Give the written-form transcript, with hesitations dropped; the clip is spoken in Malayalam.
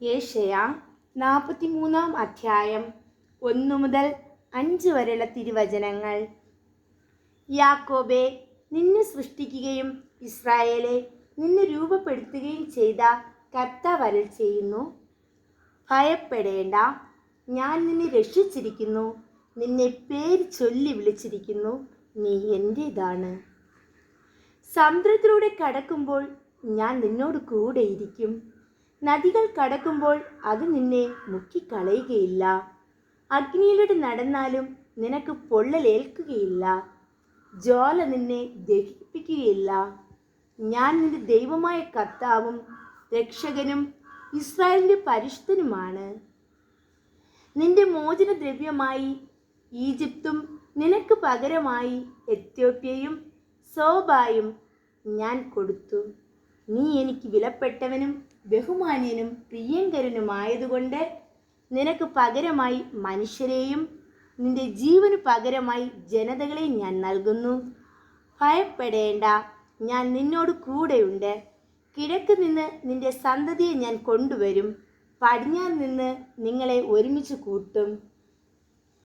യേശയ്യാ 43 അധ്യായം 1 മുതൽ 5 വരെയുള്ള തിരുവചനങ്ങൾ. യാക്കോബേ, നിന്നെ സൃഷ്ടിക്കുകയും ഇസ്രായേലെ നിന്നെ രൂപപ്പെടുത്തുകയും ചെയ്ത കർത്താവ് അരുൾ ചെയ്യുന്നു: ഭയപ്പെടേണ്ട, ഞാൻ നിന്നെ രക്ഷിച്ചിരിക്കുന്നു, നിന്നെ പേര് ചൊല്ലി വിളിച്ചിരിക്കുന്നു, നീ എൻ്റേതാണ്. സമുദ്രത്തിലൂടെ കടക്കുമ്പോൾ ഞാൻ നിന്നോട് കൂടെയിരിക്കും, നദികൾ കടക്കുമ്പോൾ അത് നിന്നെ മുക്കിക്കളയുകയില്ല. അഗ്നിയിലൂടെ നടന്നാലും നിനക്ക് പൊള്ളലേൽക്കുകയില്ല, ജ്വാല നിന്നെ ദഹിപ്പിക്കുകയില്ല. ഞാൻ നിന്റെ ദൈവമായ കർത്താവും രക്ഷകനും ഇസ്രായേലിൻ്റെ പരിശുദ്ധനുമാണ്. നിന്റെ മോചനദ്രവ്യമായി ഈജിപ്തും നിനക്ക് പകരമായി എത്യോപ്യയും സോബായും ഞാൻ കൊടുത്തു. നീ എനിക്ക് വിലപ്പെട്ടവനും ബഹുമാന്യനും പ്രിയങ്കരനുമായതുകൊണ്ട് നിനക്ക് പകരമായി മനുഷ്യരെയും നിന്റെ ജീവന് പകരമായി ജനതകളെയും ഞാൻ നൽകുന്നു. ഭയപ്പെടേണ്ട, ഞാൻ നിന്നോട് കൂടെയുണ്ട്. കിഴക്ക് നിന്ന് നിന്റെ സന്തതിയെ ഞാൻ കൊണ്ടുവരും, പടിഞ്ഞാറ് നിന്ന് നിങ്ങളെ ഒരുമിച്ച് കൂട്ടും.